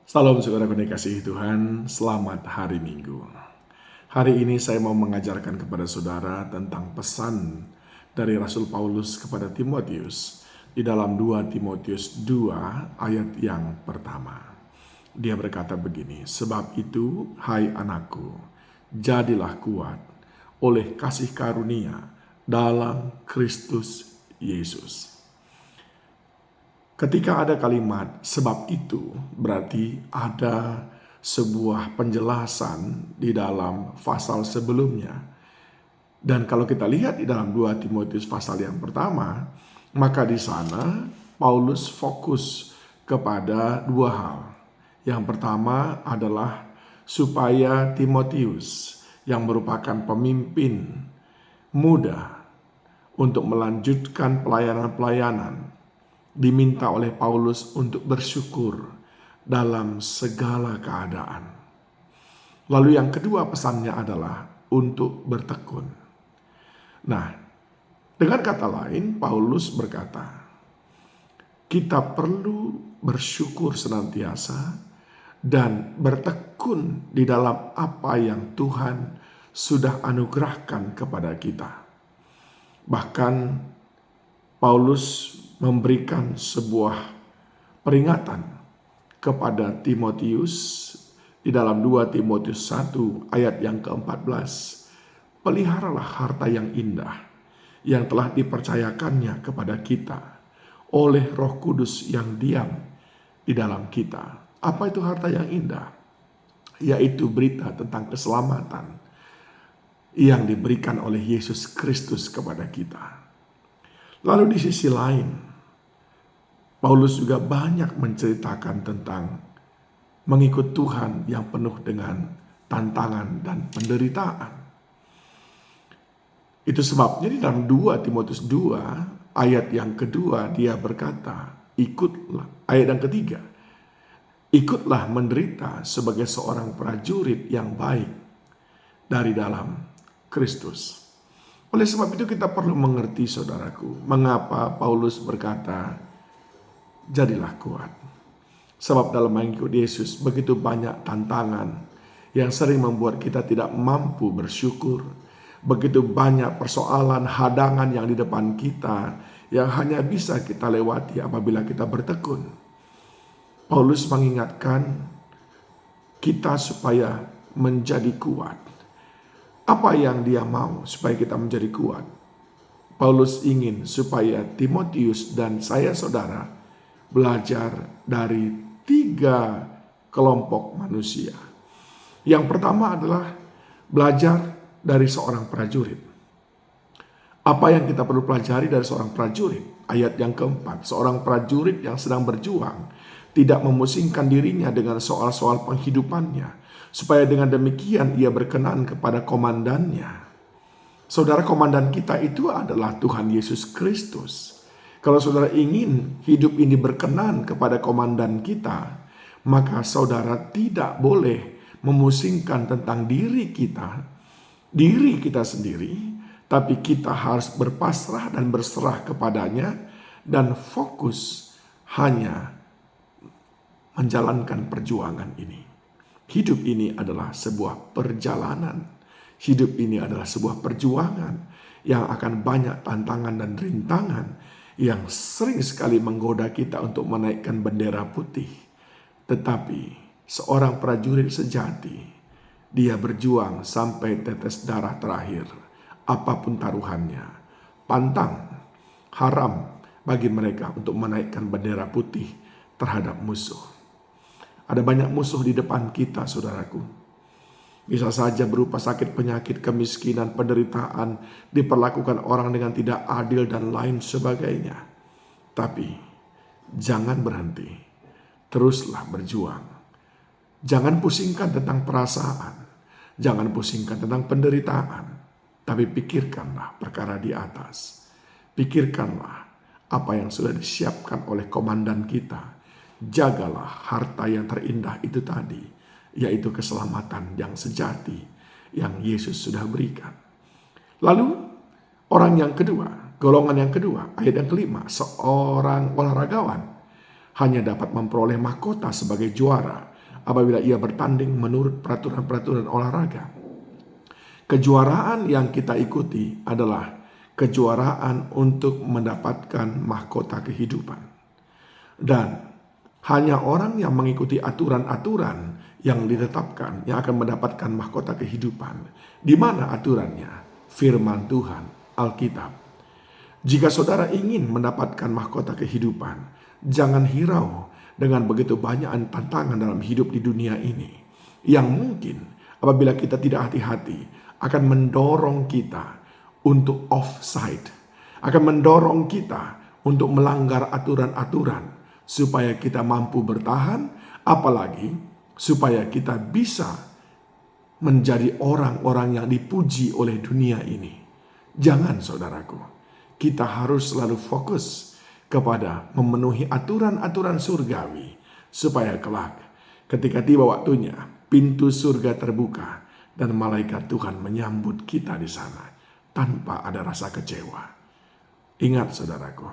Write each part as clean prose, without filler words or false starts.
Salam saudara dikasihi Tuhan, selamat hari Minggu. Hari ini saya mau mengajarkan kepada saudara tentang pesan dari Rasul Paulus kepada Timotius di dalam 2 Timotius 2 ayat yang pertama. Dia berkata begini, "Sebab itu, hai anakku, jadilah kuat oleh kasih karunia dalam Kristus Yesus." Ketika ada kalimat "sebab itu", berarti ada sebuah penjelasan di dalam pasal sebelumnya. Dan kalau kita lihat di dalam 2 Timotius pasal yang pertama, maka di sana Paulus fokus kepada dua hal. Yang pertama adalah supaya Timotius yang merupakan pemimpin muda untuk melanjutkan pelayanan-pelayanan diminta oleh Paulus untuk bersyukur dalam segala keadaan. Lalu yang kedua pesannya adalah untuk bertekun. Nah, dengan kata lain Paulus berkata, kita perlu bersyukur senantiasa dan bertekun di dalam apa yang Tuhan sudah anugerahkan kepada kita. Bahkan Paulus memberikan sebuah peringatan kepada Timotius di dalam 2 Timotius 1 ayat yang ke-14. Peliharalah harta yang indah yang telah dipercayakannya kepada kita oleh Roh Kudus yang diam di dalam kita. Apa itu harta yang indah? Yaitu berita tentang keselamatan yang diberikan oleh Yesus Kristus kepada kita. Lalu di sisi lain, Paulus juga banyak menceritakan tentang mengikut Tuhan yang penuh dengan tantangan dan penderitaan. Itu sebabnya di dalam 2 Timotius 2 ayat yang kedua dia berkata, ikutlah, ayat yang ketiga, ikutlah menderita sebagai seorang prajurit yang baik dari dalam Kristus. Oleh sebab itu kita perlu mengerti saudaraku, mengapa Paulus berkata, jadilah kuat. Sebab dalam mengikut Yesus begitu banyak tantangan yang sering membuat kita tidak mampu bersyukur. Begitu banyak persoalan, hadangan yang di depan kita yang hanya bisa kita lewati apabila kita bertekun. Paulus mengingatkan kita supaya menjadi kuat. Apa yang dia mau supaya kita menjadi kuat? Paulus ingin supaya Timotius dan saya saudara belajar dari 3 kelompok manusia. Yang pertama adalah belajar dari seorang prajurit. Apa yang kita perlu pelajari dari seorang prajurit? Ayat yang keempat, seorang prajurit yang sedang berjuang tidak memusingkan dirinya dengan soal-soal penghidupannya, supaya dengan demikian ia berkenan kepada komandannya. Saudara, komandan kita itu adalah Tuhan Yesus Kristus. Kalau saudara ingin hidup ini berkenan kepada komandan kita, maka saudara tidak boleh memusingkan tentang diri kita sendiri, tapi kita harus berpasrah dan berserah kepadanya dan fokus hanya menjalankan perjuangan ini. Hidup ini adalah sebuah perjalanan. Hidup ini adalah sebuah perjuangan yang akan banyak tantangan dan rintangan yang sering sekali menggoda kita untuk menaikkan bendera putih. Tetapi seorang prajurit sejati, dia berjuang sampai tetes darah terakhir. Apapun taruhannya, pantang, haram bagi mereka untuk menaikkan bendera putih terhadap musuh. Ada banyak musuh di depan kita, saudaraku. Bisa saja berupa sakit, penyakit, kemiskinan, penderitaan, diperlakukan orang dengan tidak adil dan lain sebagainya. Tapi jangan berhenti, teruslah berjuang. Jangan pusingkan tentang perasaan, jangan pusingkan tentang penderitaan, tapi pikirkanlah perkara di atas. Pikirkanlah apa yang sudah disiapkan oleh komandan kita. Jagalah harta yang terindah itu tadi, yaitu keselamatan yang sejati yang Yesus sudah berikan. Lalu orang yang kedua, golongan yang kedua, ayat yang ke-5, seorang olahragawan hanya dapat memperoleh mahkota sebagai juara apabila ia bertanding menurut peraturan-peraturan olahraga. Kejuaraan yang kita ikuti adalah kejuaraan untuk mendapatkan mahkota kehidupan. Dan hanya orang yang mengikuti aturan-aturan yang ditetapkan yang akan mendapatkan mahkota kehidupan. Di mana aturannya? Firman Tuhan, Alkitab. Jika saudara ingin mendapatkan mahkota kehidupan, jangan hirau dengan begitu banyak tantangan dalam hidup di dunia ini. Yang mungkin apabila kita tidak hati-hati akan mendorong kita untuk offside. Akan mendorong kita untuk melanggar aturan-aturan supaya kita mampu bertahan, apalagi supaya kita bisa menjadi orang-orang yang dipuji oleh dunia ini. Jangan saudaraku, kita harus selalu fokus kepada memenuhi aturan-aturan surgawi supaya kelak ketika tiba waktunya pintu surga terbuka dan malaikat Tuhan menyambut kita di sana tanpa ada rasa kecewa. Ingat saudaraku,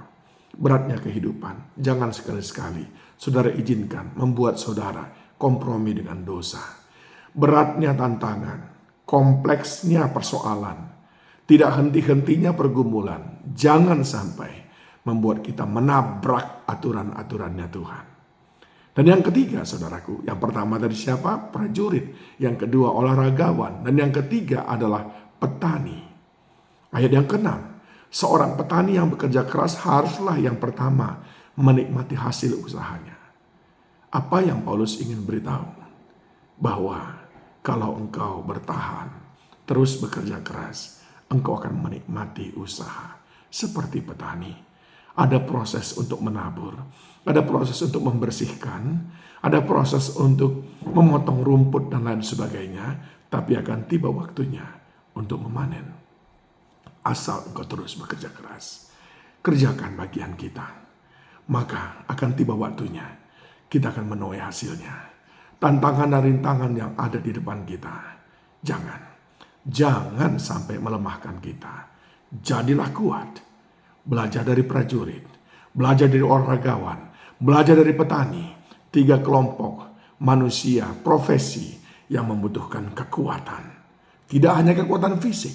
beratnya kehidupan, jangan sekali-sekali saudara izinkan membuat saudara kompromi dengan dosa. Beratnya tantangan, kompleksnya persoalan, tidak henti-hentinya pergumulan, jangan sampai membuat kita menabrak aturan-aturannya Tuhan. Dan yang ketiga saudaraku, yang pertama tadi siapa? Prajurit. Yang kedua olahragawan. Dan yang ketiga adalah petani. Ayat yang ke-6. Seorang petani yang bekerja keras haruslah yang pertama menikmati hasil usahanya. Apa yang Paulus ingin beritahu? Bahwa kalau engkau bertahan, terus bekerja keras, engkau akan menikmati usaha. Seperti petani. Ada proses untuk menabur. Ada proses untuk membersihkan. Ada proses untuk memotong rumput dan lain sebagainya. Tapi akan tiba waktunya untuk memanen. Asal engkau terus bekerja keras. Kerjakan bagian kita. Maka akan tiba waktunya. Kita akan menuai hasilnya. Tantangan dan rintangan yang ada di depan kita. Jangan sampai melemahkan kita. Jadilah kuat. Belajar dari prajurit. Belajar dari olahragawan. Belajar dari petani. 3 kelompok manusia, profesi yang membutuhkan kekuatan. Tidak hanya kekuatan fisik.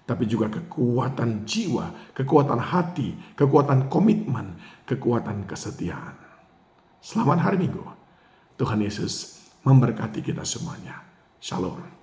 Tapi juga kekuatan jiwa, kekuatan hati, kekuatan komitmen, kekuatan kesetiaan. Selamat hari Minggu. Tuhan Yesus memberkati kita semuanya. Shalom.